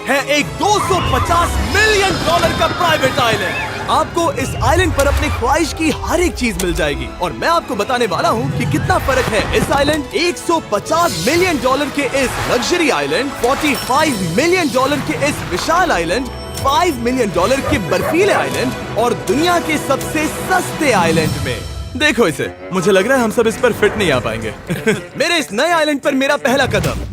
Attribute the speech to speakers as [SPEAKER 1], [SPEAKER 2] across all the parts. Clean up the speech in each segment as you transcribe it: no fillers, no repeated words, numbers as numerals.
[SPEAKER 1] है एक 250 million dollar का प्राइवेट आइलैंड। आपको इस आइलैंड पर अपनी ख्वाहिश की हर एक चीज मिल जाएगी और मैं आपको बताने वाला हूँ कि कितना फर्क है इस आइलैंड 150 मिलियन डॉलर के इस लग्जरी आइलैंड, 45 मिलियन डॉलर के इस विशाल आइलैंड, 5 मिलियन डॉलर के बर्फीले आइलैंड और दुनिया के सबसे सस्ते आइलैंड में। देखो इसे, मुझे लग रहा है हम सब इस पर फिट नहीं आ पाएंगे। मेरे इस नए आइलैंड पर मेरा पहला कदम।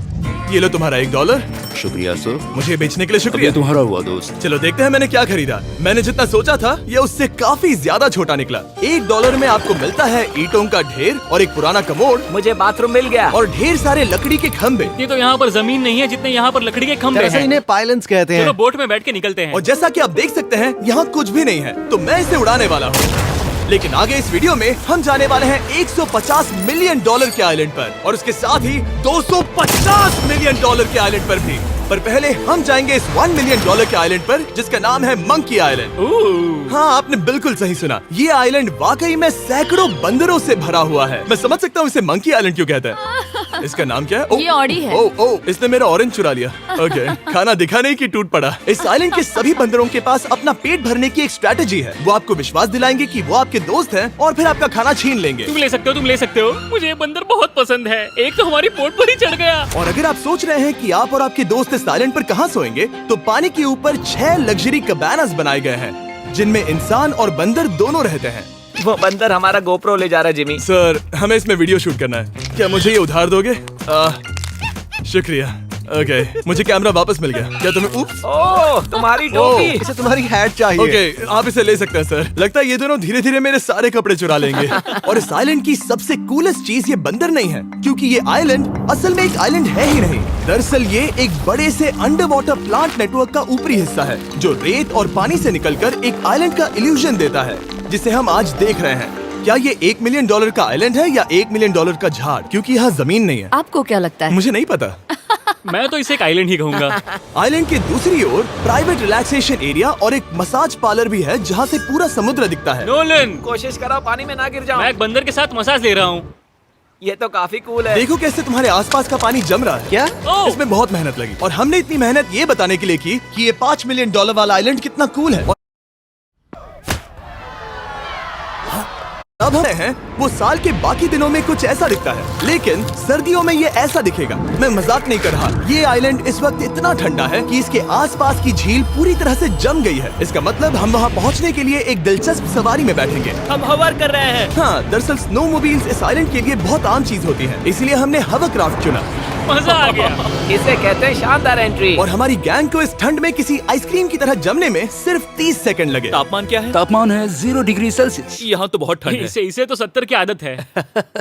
[SPEAKER 1] ये लो तुम्हारा $1।
[SPEAKER 2] शुक्रिया सर।
[SPEAKER 1] मुझे बेचने के लिए शुक्रिया।
[SPEAKER 2] ये तुम्हारा हुआ दोस्त।
[SPEAKER 1] चलो देखते हैं मैंने क्या खरीदा। मैंने जितना सोचा था ये उससे काफी ज्यादा छोटा निकला। $1 में आपको मिलता है ईंटों का ढेर और एक पुराना कमोड।
[SPEAKER 3] मुझे बाथरूम मिल गया
[SPEAKER 1] और ढेर सारे लकड़ी के खम्भे।
[SPEAKER 4] ये तो यहाँ पर जमीन नहीं है जितने यहाँ पर लकड़ी के खंभे हैं।
[SPEAKER 5] इन्हें पाइलन्स कहते
[SPEAKER 4] चलो
[SPEAKER 5] हैं।
[SPEAKER 4] बोट में बैठ के निकलते हैं।
[SPEAKER 1] और जैसा कि आप देख सकते हैं यहाँ कुछ भी नहीं है, तो मैं इसे उड़ाने वाला हूँ। लेकिन आगे इस वीडियो में हम जाने वाले हैं 150 मिलियन डॉलर के आइलैंड पर और उसके साथ ही 250 मिलियन डॉलर के आइलैंड पर भी। पर पहले हम जाएंगे इस 1 मिलियन डॉलर के आइलैंड पर जिसका नाम है मंकी आइलैंड। हाँ, आपने बिल्कुल सही सुना। ये आइलैंड वाकई में सैकड़ों बंदरों से भरा हुआ है। मैं समझ सकता हूँ इसे मंकी आइलैंड क्यों कहते हैं। इसका नाम क्या है?
[SPEAKER 6] ये ऑडी है।
[SPEAKER 1] ओ, इसने मेरा ऑरेंज चुरा लिया। ओके, खाना दिखा नहीं कि टूट पड़ा। इस आइलैंड के सभी बंदरों के पास अपना पेट भरने की एक स्ट्रैटेजी है। वो आपको विश्वास दिलाएंगे कि वो आपके दोस्त हैं और फिर आपका खाना छीन लेंगे।
[SPEAKER 4] तुम ले सकते हो, तुम ले सकते हो। मुझे ये बंदर बहुत पसंद है। एक तो हमारी बोट पर ही चढ़ गया।
[SPEAKER 1] और अगर आप सोच रहे हैं कि आप और आपके दोस्त इस आइलैंड पर कहाँ सोएंगे, तो पानी के ऊपर 6 लग्जरी कबानास बनाए गए हैं जिनमें इंसान और बंदर दोनों रहते हैं।
[SPEAKER 3] वो बंदर हमारा गोप्रो ले जा रहा है जिमी।
[SPEAKER 1] सर, हमें इसमें वीडियो शूट करना है। क्या मुझे ये उधार दोगे? शुक्रिया। ओके, मुझे कैमरा वापस मिल गया। क्या तुम्हें
[SPEAKER 3] ओह, तुम्हारी टोपी।
[SPEAKER 5] इसे तुम्हारी हैट चाहिए।
[SPEAKER 1] ओके, आप इसे ले सकते हैं सर। लगता है ये दोनों धीरे धीरे मेरे सारे कपड़े चुरा लेंगे। और इस आइलैंड की सबसे कूलेस्ट चीज ये बंदर नहीं है, क्योंकि ये आइलैंड असल में एक आइलैंड है ही नहीं। दरअसल ये एक बड़े से अंडर वाटर प्लांट नेटवर्क का ऊपरी हिस्सा है जो रेत और पानी से निकलकर एक आइलैंड का इल्यूजन देता है जिसे हम आज देख रहे हैं। क्या ये $1 मिलियन का आइलैंड है या $1 मिलियन का झाड़, क्योंकि यहाँ जमीन नहीं है।
[SPEAKER 6] आपको क्या लगता है?
[SPEAKER 1] मुझे नहीं पता।
[SPEAKER 4] मैं तो इसे एक आइलैंड ही कहूँगा।
[SPEAKER 1] आइलैंड के दूसरी ओर प्राइवेट रिलैक्सेशन एरिया और एक मसाज पार्लर भी है जहाँ से पूरा समुद्र दिखता है।
[SPEAKER 4] नोलन,
[SPEAKER 3] कोशिश करो पानी में ना गिर जाओ।
[SPEAKER 4] मैं एक बंदर के साथ मसाज ले रहा हूँ।
[SPEAKER 3] ये तो काफी कूल है।
[SPEAKER 1] देखो कैसे तुम्हारे आसपास का पानी जम रहा है।
[SPEAKER 5] क्या?
[SPEAKER 4] ओह!
[SPEAKER 1] इसमें बहुत मेहनत लगी और हमने इतनी मेहनत ये बताने के लिए की कि ये $5 मिलियन वाला आइलैंड कितना कूल है। अब हम हैं वो साल के बाकी दिनों में कुछ ऐसा दिखता है, लेकिन सर्दियों में ये ऐसा दिखेगा। मैं मजाक नहीं कर रहा। ये आइलैंड इस वक्त इतना ठंडा है कि इसके आसपास की झील पूरी तरह से जम गई है। इसका मतलब हम वहाँ पहुँचने के लिए एक दिलचस्प सवारी में बैठेंगे।
[SPEAKER 3] हम हवर कर रहे हैं।
[SPEAKER 1] हाँ, दरअसल स्नोमोबाइल्स इस आइलैंड के लिए बहुत आम चीज होती है, इसलिए हमने हवरक्राफ्ट चुना।
[SPEAKER 4] मजा आ गया।
[SPEAKER 3] इसे कहते हैं शानदार एंट्री।
[SPEAKER 1] और हमारी गैंग को इस ठंड में किसी आइसक्रीम की तरह जमने में सिर्फ 30 सेकंड लगे।
[SPEAKER 4] तापमान क्या है?
[SPEAKER 2] तापमान है 0 डिग्री सेल्सियस।
[SPEAKER 4] यहाँ तो बहुत ठंड है। इसे तो 70 की आदत है।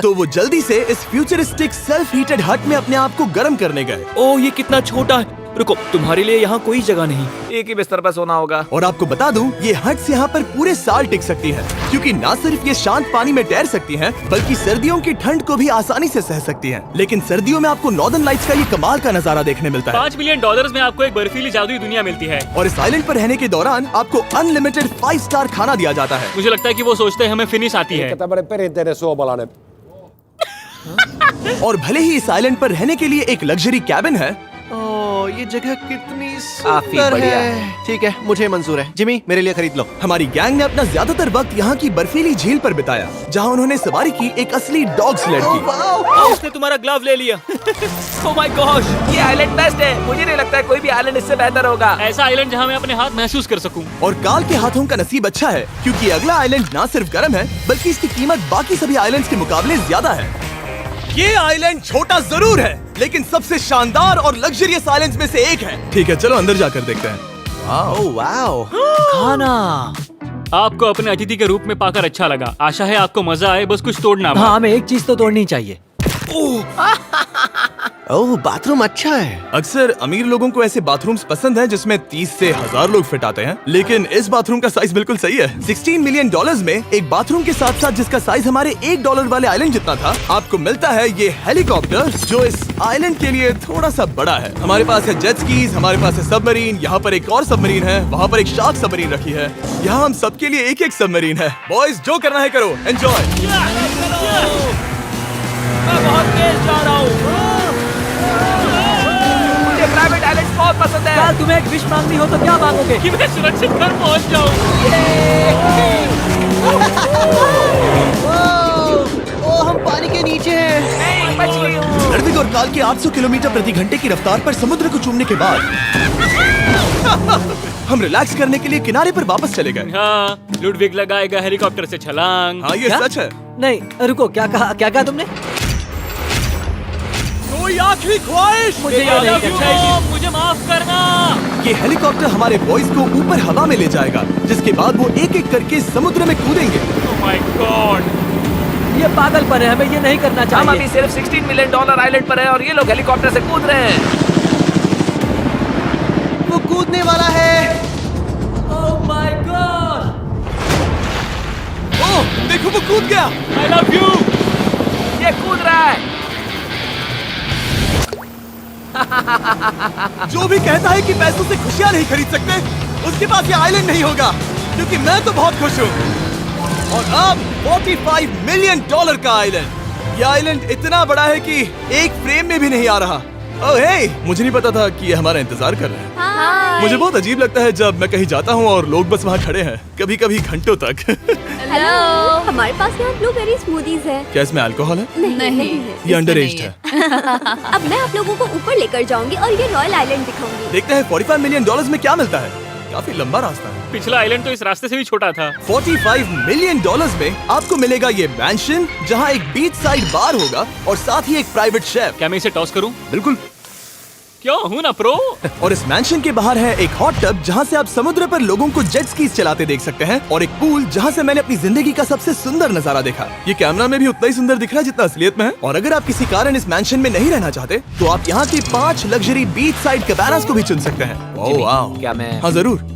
[SPEAKER 1] तो वो जल्दी से इस फ्यूचरिस्टिक सेल्फ हीटेड हट में अपने आप को गर्म करने गए।
[SPEAKER 7] ओह, ये कितना छोटा है। रुको, तुम्हारे लिए यहाँ कोई जगह नहीं।
[SPEAKER 3] एक ही बिस्तर पर सोना होगा।
[SPEAKER 1] और आपको बता दूं, ये हट्स यहाँ पर पूरे साल टिक सकती है, क्योंकि ना सिर्फ ये शांत पानी में तैर सकती हैं, बल्कि सर्दियों की ठंड को भी आसानी से सह सकती हैं। लेकिन सर्दियों में आपको नॉर्दर्न लाइट्स का ये कमाल का नजारा देखने मिलता है।
[SPEAKER 4] $5 मिलियन में आपको एक बर्फीली जादुई दुनिया मिलती है।
[SPEAKER 1] और इस आइलैंड पर रहने के दौरान आपको अनलिमिटेड 5 स्टार खाना दिया जाता है।
[SPEAKER 4] मुझे लगता है कि वो सोचते हैं हमें फिनिश आती है।
[SPEAKER 1] और भले ही इस आइलैंड पर रहने के लिए एक लग्जरी कैबिन है,
[SPEAKER 5] ओह, ये जगह कितनी
[SPEAKER 3] काफी
[SPEAKER 5] सुंदर
[SPEAKER 3] बढ़िया
[SPEAKER 5] है। ठीक है, मुझे मंजूर है। जिमी, मेरे लिए खरीद लो।
[SPEAKER 1] हमारी गैंग ने अपना ज्यादातर वक्त यहाँ की बर्फीली झील पर बिताया, जहाँ उन्होंने सवारी की एक असली डॉग स्लेड की।
[SPEAKER 7] उसने तुम्हारा ग्लव ले लिया। ओह माय गॉश,
[SPEAKER 3] ये आइलैंड बेस्ट है। मुझे नहीं लगता है कोई भी आइलैंड इससे बेहतर होगा।
[SPEAKER 4] ऐसा आइलैंड जहाँ मैं अपने हाथ महसूस कर सकूं।
[SPEAKER 1] और काल के हाथों का नसीब अच्छा है, क्योंकि अगला आइलैंड ना सिर्फ गर्म है, बल्कि इसकी कीमत बाकी सभी आइलैंड्स के मुकाबले ज्यादा है। ये आइलैंड छोटा जरूर है, लेकिन सबसे शानदार और लग्जरियस आइलैंड्स में से एक है। ठीक है, चलो अंदर जाकर देखते हैं।
[SPEAKER 5] ओह वाओ,
[SPEAKER 7] खाना।
[SPEAKER 4] आपको अपने अतिथि के रूप में पाकर अच्छा लगा। आशा है आपको मजा आए, बस कुछ तोड़ना मत।
[SPEAKER 7] हाँ, हमें एक चीज तो तोड़नी चाहिए।
[SPEAKER 5] ओह, बाथरूम अच्छा है।
[SPEAKER 1] अक्सर अमीर लोगों को ऐसे बाथरूम्स पसंद हैं जिसमें 30 से 1000 लोग फिट आते हैं, लेकिन इस बाथरूम का साइज बिल्कुल सही है। $16 मिलियन में एक बाथरूम के साथ साथ जिसका साइज हमारे $1 वाले आइलैंड जितना था, आपको मिलता है ये हेलीकॉप्टर, जो इस आइलैंड के लिए थोड़ा सा बड़ा है। हमारे पास है जेट स्कीज, हमारे पास है सबमरीन, यहाँ पर एक और सबमरीन है, वहाँ पर एक शार्क सबमरीन रखी है। यहाँ हम सबके लिए एक एक सबमरीन है। बॉयज, जो करना है करो, एंजॉय।
[SPEAKER 7] मैं बहुत तेज जा रहा हूँ।
[SPEAKER 3] मुझे प्राइवेट आइलैंड बहुत पसंद है।
[SPEAKER 6] यार तुम्हें एक विश मांगनी हो तो क्या मांगोगे?
[SPEAKER 4] कि मैं सुरक्षित घर पहुंच जाऊं।
[SPEAKER 5] ओ हम पानी के नीचे हैं।
[SPEAKER 3] नहीं, बच गई हूँ।
[SPEAKER 1] रणवीर और काल के 800 किलोमीटर प्रति घंटे की रफ्तार पर समुद्र को चूमने के बाद हम रिलैक्स करने के लिए किनारे पर वापस चले गए।
[SPEAKER 4] हाँ, लुडविग लगाएगा हेलीकॉप्टर से छलांग।
[SPEAKER 1] हाँ ये
[SPEAKER 6] क्या?
[SPEAKER 1] सच है।
[SPEAKER 6] नहीं रुको, क्या कहा तुमने?
[SPEAKER 1] कोई आखिरी ख्वाहिश?
[SPEAKER 6] मुझे ये नहीं करना है।
[SPEAKER 4] मुझे माफ करना।
[SPEAKER 1] ये हेलीकॉप्टर हमारे बॉयज को ऊपर हवा में ले जाएगा, जिसके बाद वो एक एक करके समुद्र में कूदेंगे।
[SPEAKER 4] ओह माय गॉड।
[SPEAKER 6] ये पागलपन है, हमें ये नहीं करना
[SPEAKER 3] हम अभी
[SPEAKER 6] चाहिए।
[SPEAKER 3] सिर्फ $16 मिलियन आइलैंड पर है और ये लोग हेलीकॉप्टर से कूद रहे हैं।
[SPEAKER 5] वो कूदने वाला है।
[SPEAKER 6] Oh my God.
[SPEAKER 1] ओह देखो वो कूद गया।
[SPEAKER 4] I love you.
[SPEAKER 3] ये कूद रहा है।
[SPEAKER 1] जो भी कहता है कि पैसों से खुशियां नहीं खरीद सकते, उसके पास ये आइलैंड नहीं होगा, क्योंकि मैं तो बहुत खुश हूँ। और अब $45 मिलियन का आइलैंड। ये आइलैंड इतना बड़ा है कि एक फ्रेम में भी नहीं आ रहा। ओह हे, मुझे नहीं पता था कि ये हमारा इंतजार कर रहे हैं। मुझे बहुत अजीब लगता है जब मैं कहीं जाता हूँ और लोग बस वहाँ खड़े हैं, कभी कभी घंटों तक।
[SPEAKER 8] हेलो, हमारे पास यहाँ ब्लूबेरी स्मूदीज है।
[SPEAKER 1] क्या इसमें अल्कोहल है?
[SPEAKER 8] नहीं
[SPEAKER 1] ये अंडर एज्ड है।
[SPEAKER 8] अब मैं आप लोगों को ऊपर लेकर जाऊंगी और ये रॉयल आइलैंड दिखाऊंगी।
[SPEAKER 1] देखते हैं $45 मिलियन में क्या मिलता है। काफी लंबा रास्ता है।
[SPEAKER 4] पिछला आइलैंड तो इस रास्ते से भी छोटा था।
[SPEAKER 1] $45 मिलियन में आपको मिलेगा ये मैंशन, जहाँ एक बीच साइड बार होगा और साथ ही एक प्राइवेट शेफ।
[SPEAKER 4] क्या मैं इसे टॉस करूं?
[SPEAKER 1] बिल्कुल।
[SPEAKER 4] क्यों हूं ना प्रो।
[SPEAKER 1] और इस मैंशन के बाहर है एक हॉट टब, जहाँ से आप समुद्र पर लोगों को जेट स्कीज चलाते देख सकते हैं, और एक पूल जहाँ से मैंने अपनी जिंदगी का सबसे सुंदर नजारा देखा। ये कैमरा में भी उतना ही सुंदर दिख रहा है जितना असलियत में है। और अगर आप किसी कारण इस मैंशन में नहीं रहना चाहते, तो आप यहाँ की 5 लग्जरी बीच साइड कैबानास को भी चुन सकते हैं। ओह वाह।
[SPEAKER 3] क्या मैं?
[SPEAKER 1] हाँ जरूर।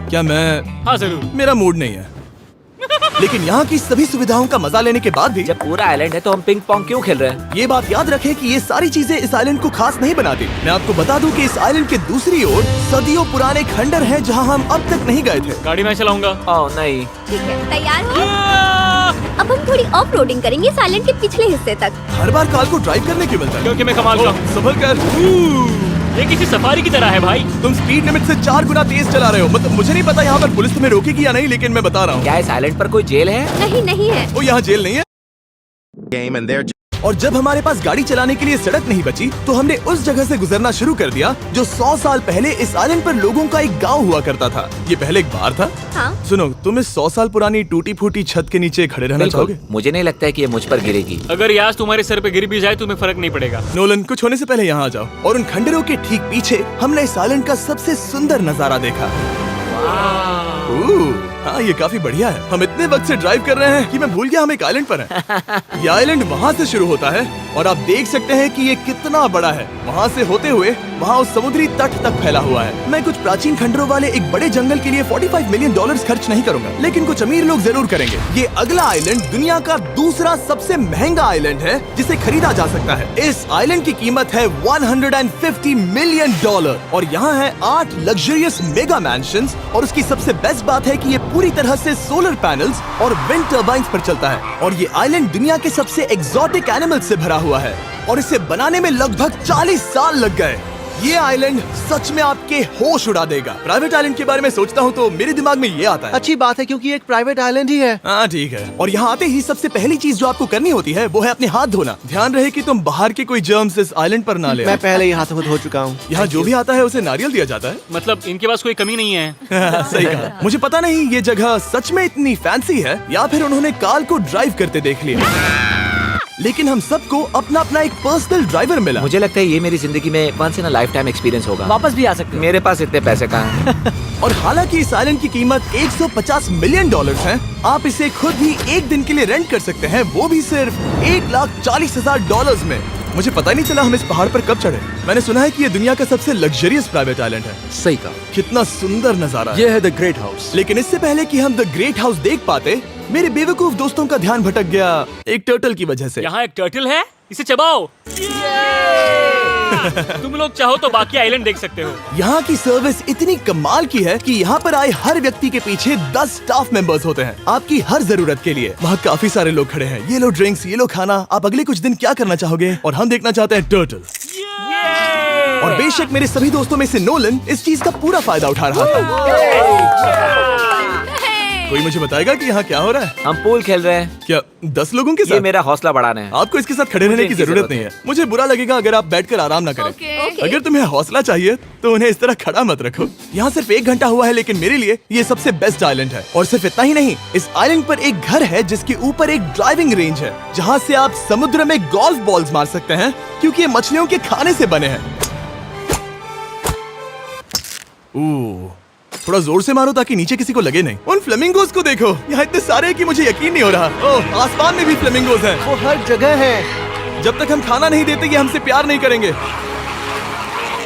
[SPEAKER 1] क्या मैं?
[SPEAKER 4] हाँ जरूर।
[SPEAKER 1] मेरा मूड नहीं है। लेकिन यहाँ की सभी सुविधाओं का मजा लेने के बाद भी
[SPEAKER 3] जब पूरा आइलैंड है तो हम पिंग पोंग क्यों खेल रहे हैं?
[SPEAKER 1] ये बात याद रखें कि ये सारी चीजें इस आइलैंड को खास नहीं बनाती। मैं आपको बता दूं कि इस आइलैंड के दूसरी ओर सदियों पुराने खंडर हैं, जहां हम अब तक नहीं गए थे।
[SPEAKER 4] गाड़ी मैं चलाऊंगा।
[SPEAKER 3] ओह नहीं।
[SPEAKER 8] ठीक है, तैयार हो? अब हम थोड़ी ऑफ रोडिंग करेंगे इस आइलैंड के पिछले हिस्से तक।
[SPEAKER 1] हर बार कार को ड्राइव करने क्यों मिलता है?
[SPEAKER 4] क्योंकि मैं कमाल का हूं।
[SPEAKER 1] संभल कर।
[SPEAKER 4] ये किसी सफारी की तरह है भाई।
[SPEAKER 1] तुम स्पीड लिमिट से 4 गुना तेज चला रहे हो। मतलब मुझे नहीं पता यहाँ पर पुलिस तुम्हें रोकेगी या नहीं, लेकिन मैं बता रहा हूँ।
[SPEAKER 3] क्या इस आइलैंड पर कोई जेल है?
[SPEAKER 8] नहीं है।
[SPEAKER 1] वो यहाँ जेल नहीं है। और जब हमारे पास गाड़ी चलाने के लिए सड़क नहीं बची, तो हमने उस जगह से गुजरना शुरू कर दिया जो 100 साल पहले इस आइलैंड पर लोगों का एक गांव हुआ करता था। ये पहले एक बार था।
[SPEAKER 8] हाँ?
[SPEAKER 1] सुनो, तुम इस 100 साल पुरानी टूटी फूटी छत के नीचे खड़े रहना चाहोगे?
[SPEAKER 3] मुझे नहीं लगता है कि ये मुझ पर गिरेगी।
[SPEAKER 4] अगर यास तुम्हारे सर पे गिर भी जाए तुम्हें फर्क नहीं पड़ेगा।
[SPEAKER 1] नोलन, कुछ होने से पहले यहाँ आ जाओ। और उन खंडरों के ठीक पीछे हमने इस आइलैंड का सबसे सुंदर नजारा देखा। हाँ, ये काफी बढ़िया है। हम इतने वक्त से ड्राइव कर रहे हैं कि मैं भूल गया हम एक आइलैंड पर हैं। ये आइलैंड वहाँ से शुरू होता है और आप देख सकते हैं कि ये कितना बड़ा है। वहाँ से होते हुए वहाँ उस समुद्री तट तक फैला हुआ है। मैं कुछ प्राचीन खंडरों वाले एक बड़े जंगल के लिए $45 मिलियन खर्च नहीं करूंगा, लेकिन कुछ अमीर लोग जरूर करेंगे। ये अगला आइलैंड दुनिया का दूसरा सबसे महंगा आइलैंड है जिसे खरीदा जा सकता है। इस आइलैंड की कीमत है $150 मिलियन और यहाँ है 8 लग्जरियस मेगा मैंशंस। और उसकी सबसे बेस्ट बात है कि ये पूरी तरह से सोलर पैनल्स और विंड टर्बाइन्स पर चलता है। और ये आइलैंड दुनिया के सबसे एक्सोटिक एनिमल्स से भरा हुआ है और इसे बनाने में लगभग 40 साल लग गए। ये आइलैंड सच में आपके होश उड़ा देगा। प्राइवेट आइलैंड के बारे में सोचता हूँ तो मेरे दिमाग में ये आता है।
[SPEAKER 5] अच्छी बात है क्योंकि एक प्राइवेट आइलैंड ही है।
[SPEAKER 1] हाँ ठीक है। और यहाँ आते ही सबसे पहली चीज जो आपको करनी होती है वो है अपने हाथ धोना। ध्यान रहे कि तुम बाहर के कोई जर्म्स इस आइलैंड पर ना ले।
[SPEAKER 5] मैं पहले ही हाथों को धो चुका हूँ।
[SPEAKER 1] यहाँ जो भी आता है उसे नारियल दिया जाता है।
[SPEAKER 4] मतलब इनके पास कोई कमी नहीं है।
[SPEAKER 1] सही कहा। मुझे पता नहीं ये जगह सच में इतनी फैंसी है या फिर उन्होंने कार को ड्राइव करते देख लिया, लेकिन हम सबको अपना अपना एक पर्सनल ड्राइवर मिला।
[SPEAKER 3] मुझे लगता है ये मेरी जिंदगी में once in a lifetime experience होगा।
[SPEAKER 6] वापस भी आ सकते हो।
[SPEAKER 3] मेरे पास इतने पैसे कहाँ हैं?
[SPEAKER 1] और हालांकि इस आइलैंड की कीमत $150 मिलियन है, आप इसे खुद भी एक दिन के लिए रेंट कर सकते हैं, वो भी सिर्फ $1,40,000 में। मुझे पता नहीं चला हम इस पहाड़ पर कब चढ़े। मैंने सुना है कि ये दुनिया का सबसे लग्जरियस प्राइवेट आइलैंड है।
[SPEAKER 5] सही कहा।
[SPEAKER 1] कितना सुंदर नजारा
[SPEAKER 5] ये है द ग्रेट हाउस।
[SPEAKER 1] लेकिन इससे पहले कि हम द ग्रेट हाउस देख पाते, मेरे बेवकूफ दोस्तों का ध्यान भटक गया एक टर्टल की वजह से।
[SPEAKER 4] यहाँ एक टर्टल है, इसे चबाओ। तुम लोग चाहो तो बाकी आइलैंड देख सकते हो।
[SPEAKER 1] यहाँ की सर्विस इतनी कमाल की है कि यहाँ पर आए हर व्यक्ति के पीछे 10 स्टाफ मेंबर्स होते हैं आपकी हर जरूरत के लिए। वहाँ काफी सारे लोग खड़े हैं। ये लो ड्रिंक्स, ये लो खाना। आप अगले कुछ दिन क्या करना चाहोगे? और हम देखना चाहते हैं टर्टल। और बेशक मेरे सभी दोस्तों में से नोलन इस चीज का पूरा फायदा उठा रहा था। कोई मुझे बताएगा कि यहाँ क्या हो रहा है?
[SPEAKER 3] हम पूल खेल रहे हैं।
[SPEAKER 1] क्या 10 लोगों के
[SPEAKER 3] ये
[SPEAKER 1] साथ?
[SPEAKER 3] मेरा हौसला बढ़ाना है।
[SPEAKER 1] आपको इसके साथ खड़े रहने की
[SPEAKER 3] इनकी
[SPEAKER 1] जरूरत नहीं है। मुझे बुरा लगेगा अगर आप बैठकर आराम ना करें। अगर तुम्हें हौसला चाहिए तो उन्हें इस तरह खड़ा मत रखो। यहाँ सिर्फ 1 घंटा हुआ है, लेकिन मेरे लिए ये सबसे बेस्ट आइलैंड है। और सिर्फ इतना ही नहीं, इस आइलैंड पर एक घर है जिसके ऊपर एक ड्राइविंग रेंज है, जहाँ से आप समुद्र में गोल्फ बॉल्स मार सकते हैं, क्योंकि ये मछलियों के खाने से बने हैं। थोड़ा जोर से मारो ताकि नीचे किसी को लगे नहीं। उन फ्लेमिंगोज को देखो, यहाँ इतने सारे हैं कि मुझे यकीन नहीं हो रहा। ओह, आसमान में भी फ्लेमिंगोज हैं।
[SPEAKER 5] वो हर जगह है।
[SPEAKER 1] जब तक हम खाना नहीं देते ये हमसे प्यार नहीं करेंगे।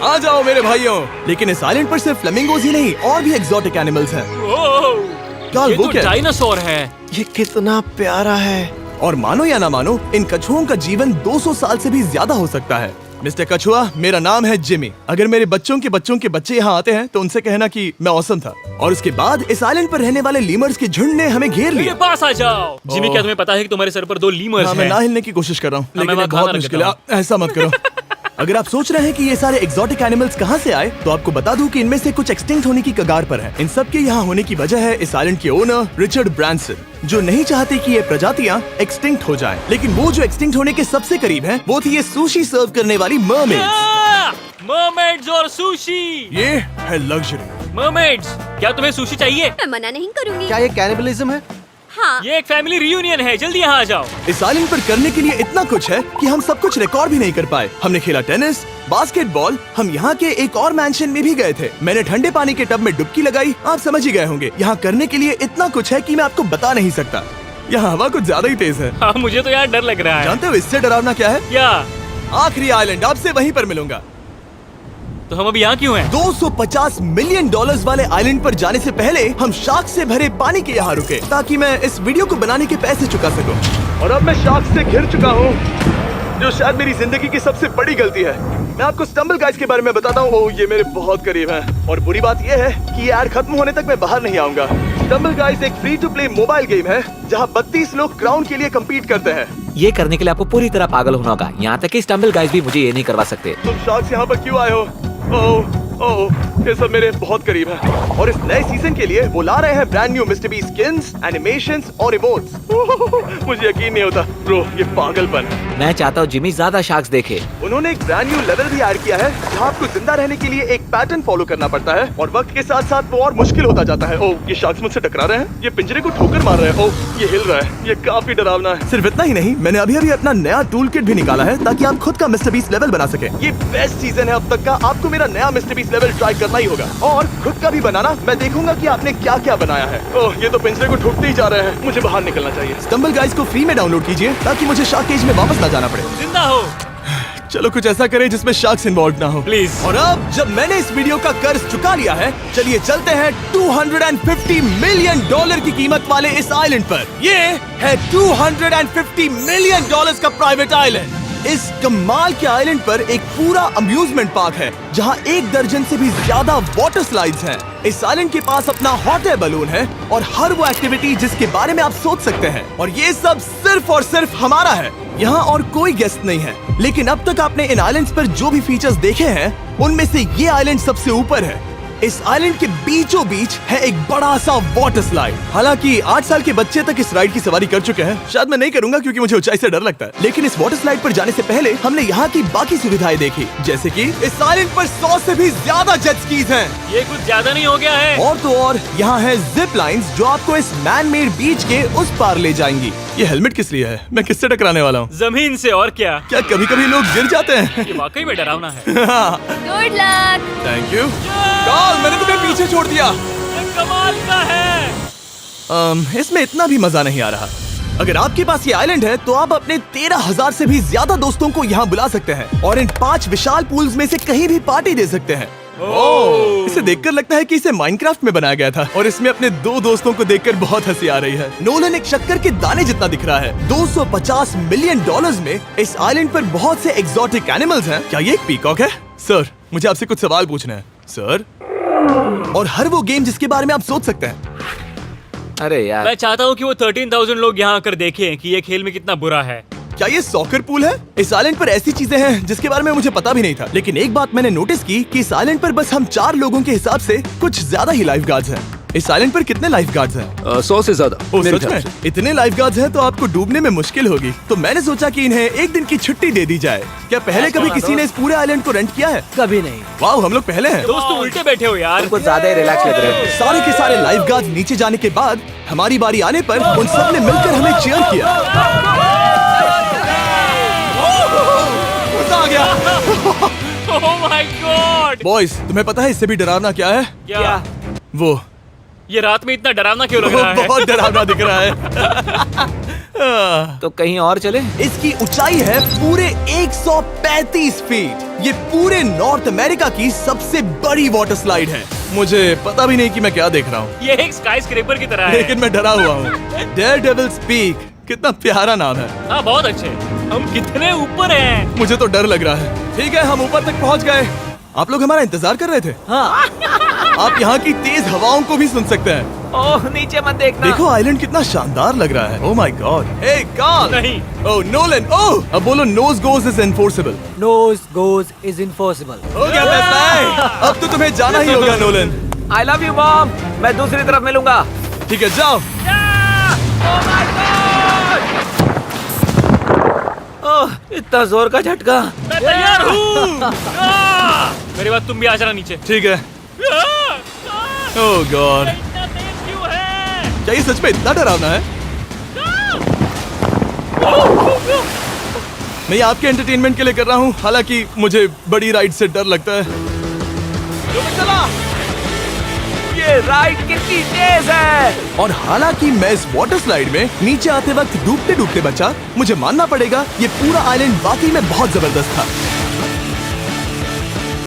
[SPEAKER 1] आ जाओ मेरे भाइयों। लेकिन इस आइलैंड पर सिर्फ फ्लेमिंगोज ही नहीं, और भी एक्सोटिक एनिमल्स हैं। काल,
[SPEAKER 4] ये
[SPEAKER 1] वो
[SPEAKER 4] तो
[SPEAKER 1] क्या है?
[SPEAKER 4] डायनासोर है।
[SPEAKER 5] ये कितना प्यारा है।
[SPEAKER 1] और मानो या ना मानो, इन कछुओं का जीवन 200 साल से भी ज्यादा हो सकता है। मिस्टर कछुआ, मेरा नाम है जिमी। अगर मेरे बच्चों के बच्चे यहाँ आते हैं तो उनसे कहना कि मैं औसम था। और उसके बाद इस आइलैंड पर रहने वाले लीमर्स के झुंड ने हमें घेर
[SPEAKER 4] मेरे
[SPEAKER 1] लिया।
[SPEAKER 4] पास आ जाओ। जिमी, क्या तुम्हें पता है कि तुम्हारे सर पर 2 लीमर्स
[SPEAKER 1] हाँ, मैं
[SPEAKER 4] हैं?
[SPEAKER 1] ना हिलने की कोशिश कर रहा हूँ,
[SPEAKER 4] मैं
[SPEAKER 1] लेकिन
[SPEAKER 4] वहाँ
[SPEAKER 1] ये बहुत
[SPEAKER 4] खाना
[SPEAKER 1] मुश्किल है।
[SPEAKER 4] रखता
[SPEAKER 1] ऐसा मत करो। अगर आप सोच रहे हैं कि ये सारे एक्सोटिक एनिमल्स कहाँ से आए, तो आपको बता दूं कि इनमें से कुछ एक्सटिंक्ट होने की कगार पर हैं। इन सब के यहाँ होने की वजह है इस आइलैंड के ओनर रिचर्ड ब्रांसन, जो नहीं चाहते कि ये प्रजातियाँ एक्सटिंक्ट हो जाएं। लेकिन वो जो एक्सटिंक्ट होने के सबसे करीब हैं, वो थी ये सुशी सर्व करने वाली मरमेड्स।
[SPEAKER 4] मरमेड्स और सुशी।
[SPEAKER 1] ये है लग्जरी।
[SPEAKER 4] मरमेड्स, क्या तुम्हें सुशी चाहिए?
[SPEAKER 8] मैं मना नहीं करूंगी।
[SPEAKER 5] क्या ये कैनिबलिज्म है?
[SPEAKER 8] हाँ।
[SPEAKER 4] ये एक फैमिली रियूनियन है, जल्दी यहाँ आ जाओ।
[SPEAKER 1] इस आइलैंड पर करने के लिए इतना कुछ है कि हम सब कुछ रिकॉर्ड भी नहीं कर पाए। हमने खेला टेनिस, बास्केटबॉल, हम यहाँ के एक और मैंशन में भी गए थे। मैंने ठंडे पानी के टब में डुबकी लगाई। आप समझ ही गए होंगे, यहाँ करने के लिए इतना कुछ है कि मैं आपको बता नहीं सकता। यहाँ हवा कुछ ज्यादा ही तेज है।
[SPEAKER 4] हाँ, मुझे तो यार डर लग रहा है।
[SPEAKER 1] जानते हो इससे डरावना क्या है?
[SPEAKER 4] क्या?
[SPEAKER 1] आखिरी आइलैंड, आपसे वहीं पर मिलूंगा।
[SPEAKER 4] तो हम अभी यहाँ क्यों हैं?
[SPEAKER 1] $250 मिलियन वाले आइलैंड पर जाने से पहले हम शार्क से भरे पानी के यहाँ रुके, ताकि मैं इस वीडियो को बनाने के पैसे चुका सकूं। और अब मैं शार्क से घिर चुका हूँ, जो शायद मेरी जिंदगी की सबसे बड़ी गलती है। मैं आपको स्टम्बल गाइस के बारे में बताता हूँ। ओह, ये मेरे बहुत करीब हैं। और बुरी बात यह है कि ये ऐड खत्म होने तक मैं बाहर नहीं आऊंगा। स्टम्बल गाइस एक free to play mobile game है, जहाँ 32 लोग क्राउन के लिए कम्पीट करते हैं।
[SPEAKER 3] ये करने के लिए आपको पूरी तरह पागल होना होगा। यहाँ तक कि स्टम्बल गाइस भी मुझे ये नहीं करवा सकते।
[SPEAKER 1] तुम शार्क्स यहाँ पर क्यों आए हो? ओह, ये सब मेरे बहुत करीब है। और इस नए सीजन के लिए वो ला रहे हैं brand new mister beast skins, animations और इमोट्स। मुझे यकीन नहीं होता ब्रो, ये पागलपन है।
[SPEAKER 3] मैं चाहता हूँ जिमी ज्यादा शार्क्स देखे।
[SPEAKER 1] उन्होंने एक ब्रांड न्यू लेवल भी ऐड किया है, जहाँ आपको जिंदा रहने के लिए एक पैटर्न फॉलो करना पड़ता है, और वक्त के साथ साथ वो और मुश्किल होता जाता है। ओह, ये शार्क्स मुझसे टकरा रहे हैं, ये पिंजरे को ठोकर मार रहे हैं। ओह, ये हिल रहा है, ये काफी डरावना है। सिर्फ इतना ही नहीं, मैंने अभी अभी अपना नया टूल किट भी निकाला है, ताकि आप खुद का मिस्टर बीस्ट लेवल बना सके। ये बेस्ट सीजन है अब तक का। आपको मेरा नया मिस्टर बीस्ट लेवल ट्राई करना ही होगा, और खुद का भी बनाना। मैं देखूंगा कि आपने क्या क्या बनाया है। ओह, ये तो पिंजरे को ठोकते ही जा रहे हैं, मुझे बाहर निकलना चाहिए। स्टम्बल गाइस को फ्री में डाउनलोड कीजिए, ताकि मुझे शार्क केज में वापस ना जाना पड़े।
[SPEAKER 4] जिंदा हो।
[SPEAKER 1] चलो कुछ ऐसा करें जिसमें शार्क्स इन्वॉल्व ना हो,
[SPEAKER 4] प्लीज।
[SPEAKER 1] और अब जब मैंने इस वीडियो का कर्ज चुका लिया है, चलिए चलते हैं $250 मिलियन की कीमत वाले इस आइलैंड पर। ये है $250 मिलियन का प्राइवेट आइलैंड। इस कमाल के आइलैंड पर एक पूरा अम्यूजमेंट पार्क है, जहां 1 दर्जन से भी ज्यादा वाटर स्लाइड्स हैं। इस आइलैंड के पास अपना हॉट एयर बलून है, और हर वो एक्टिविटी जिसके बारे में आप सोच सकते हैं। और ये सब सिर्फ और सिर्फ हमारा है। यहाँ और कोई गेस्ट नहीं है। लेकिन अब तक आपने इन आइलैंड्स पर जो भी फीचर्स देखे हैं, उनमें से ये आइलैंड सबसे ऊपर है। इस आइलैंड के बीचों बीच है एक बड़ा सा वाटर स्लाइड। हालांकि 8 साल के बच्चे तक इस राइड की सवारी कर चुके हैं। शायद मैं नहीं करूंगा क्योंकि मुझे ऊंचाई से डर लगता है। लेकिन इस वाटर स्लाइड पर जाने से पहले हमने यहाँ की बाकी सुविधाएं देखी, जैसे कि इस आइलैंड पर 100 से भी ज्यादा जेट स्कीज हैं।
[SPEAKER 4] ये कुछ ज्यादा नहीं हो गया है?
[SPEAKER 1] और तो और यहाँ है जिप लाइन्स, जो आपको इस मैन मेड बीच के उस पार ले जाएंगी। ये हेलमेट किस लिए है? मैं किससे टकराने वाला हूँ?
[SPEAKER 4] जमीन से, और क्या।
[SPEAKER 1] क्या कभी कभी लोग गिर जाते हैं?
[SPEAKER 4] ये वाकई में डरावना है।
[SPEAKER 8] Good luck.
[SPEAKER 1] Thank you. Karl, मैंने तुम्हें पीछे छोड़ दिया।
[SPEAKER 4] ये कमाल का है।
[SPEAKER 1] इसमें इतना भी मजा नहीं आ रहा। अगर आपके पास ये आइलैंड है, तो आप अपने 13,000 से भी ज्यादा दोस्तों को यहाँ बुला सकते हैं, और इन 5 विशाल पूल्स में से कहीं भी पार्टी दे सकते हैं। ओह, इसे देखकर लगता है कि इसे माइनक्राफ्ट में बनाया गया था, और इसमें अपने 2 दोस्तों को देखकर बहुत हंसी आ रही है। नोलन एक शक्कर के दाने जितना दिख रहा है। $250 मिलियन में इस आइलैंड पर बहुत से एक्सोटिक एनिमल्स हैं। क्या ये एक पीकॉक है? सर, मुझे आपसे कुछ सवाल पूछना है सर। और हर वो गेम जिसके बारे में आप सोच सकते हैं।
[SPEAKER 3] अरे यार,
[SPEAKER 4] मैं चाहता हूँ कि वो 13,000 लोग यहाँ आकर देखें कि ये खेल में कितना बुरा है।
[SPEAKER 1] क्या ये सॉकर पूल है? इस आइलैंड पर ऐसी चीजें हैं जिसके बारे में मुझे पता भी नहीं था, लेकिन एक बात मैंने नोटिस की कि इस आइलैंड पर बस हम 4 लोगों के हिसाब से कुछ ज्यादा ही लाइफ गार्ड्स हैं। इस आइलैंड पर कितने लाइफ गार्ड्स हैं?
[SPEAKER 2] 100 से ज्यादा
[SPEAKER 1] ओ
[SPEAKER 2] मेरे
[SPEAKER 1] सच
[SPEAKER 2] ख्याल
[SPEAKER 1] में?
[SPEAKER 2] से।
[SPEAKER 1] इतने लाइफ गार्ड्स हैं तो आपको डूबने में मुश्किल होगी। तो मैंने सोचा कि इन्हें एक दिन की छुट्टी दे दी जाए। क्या पहले कभी किसी ने इस पूरे आइलैंड को रेंट किया है?
[SPEAKER 6] कभी नहीं।
[SPEAKER 1] वाह, हम लोग पहले हैं।
[SPEAKER 4] दोस्त तुम उल्टे बैठे हो यार।
[SPEAKER 3] कुछ ज्यादा ही रिलैक्स लग रहे हो।
[SPEAKER 1] सारे के सारे लाइफ गार्ड्स नीचे जाने के बाद हमारी बारी आने पर उन सब ने मिलकर हमें चीयर किया। मजा आ गया।
[SPEAKER 4] ओह माय गॉड।
[SPEAKER 1] बॉयज, तुम्हें पता है इससे भी डरावना क्या है?
[SPEAKER 4] क्या?
[SPEAKER 1] वो
[SPEAKER 4] ये रात में इतना डरावना क्यों लग रहा है?
[SPEAKER 1] बहुत डरावना दिख रहा है।
[SPEAKER 3] तो कहीं और चले?
[SPEAKER 1] इसकी ऊंचाई है पूरे 135 फीट। ये पूरे नॉर्थ अमेरिका की सबसे बड़ी वाटर स्लाइड है। मुझे पता भी नहीं कि मैं क्या देख रहा हूँ,
[SPEAKER 4] ये एक स्काई स्क्रेपर की तरह है।
[SPEAKER 1] लेकिन मैं डरा हुआ हूँ। डेयरडेविल्स पीक, कितना प्यारा नाम है।
[SPEAKER 4] हाँ बहुत अच्छे। हम कितने ऊपर हैं?
[SPEAKER 1] मुझे तो डर लग रहा है। ठीक है, हम ऊपर तक पहुँच गए। आप लोग हमारा इंतजार कर रहे थे।
[SPEAKER 6] हाँ।
[SPEAKER 1] आप यहाँ की तेज हवाओं को भी सुन सकते हैं।
[SPEAKER 3] ओह नीचे मत देखना।
[SPEAKER 1] देखो आइलैंड कितना शानदार लग रहा है। Oh my god. Hey Karl.
[SPEAKER 4] नहीं।
[SPEAKER 1] Oh Nolan. ओह अब बोलो nose goes is enforceable.
[SPEAKER 6] Nose goes is impossible.
[SPEAKER 1] हो गया फैसला है। अब तो तुम्हें जाना ही होगा Nolan.
[SPEAKER 3] I love you mom. मैं दूसरी तरफ मिलूंगा।
[SPEAKER 1] ठीक है, जाओ।
[SPEAKER 3] ओह इतना जोर का झटका।
[SPEAKER 4] मैं तैयार हूँ। मेरे बाद तुम भी आ जाना नीचे।
[SPEAKER 1] ठीक है। ओह गॉड,
[SPEAKER 4] इतना तेज क्यों है?
[SPEAKER 1] क्या ये सच में इतना डरावना है? मैं ये आपके एंटरटेनमेंट के लिए कर रहा हूँ, हालांकि मुझे बड़ी राइड से डर लगता है।
[SPEAKER 3] ये राइड कितनी तेज है।
[SPEAKER 1] और हालांकि मैं इस वाटर स्लाइड में नीचे आते वक्त डूबते डूबते बचा, मुझे मानना पड़ेगा ये पूरा आइलैंड वाकई में बहुत जबरदस्त था।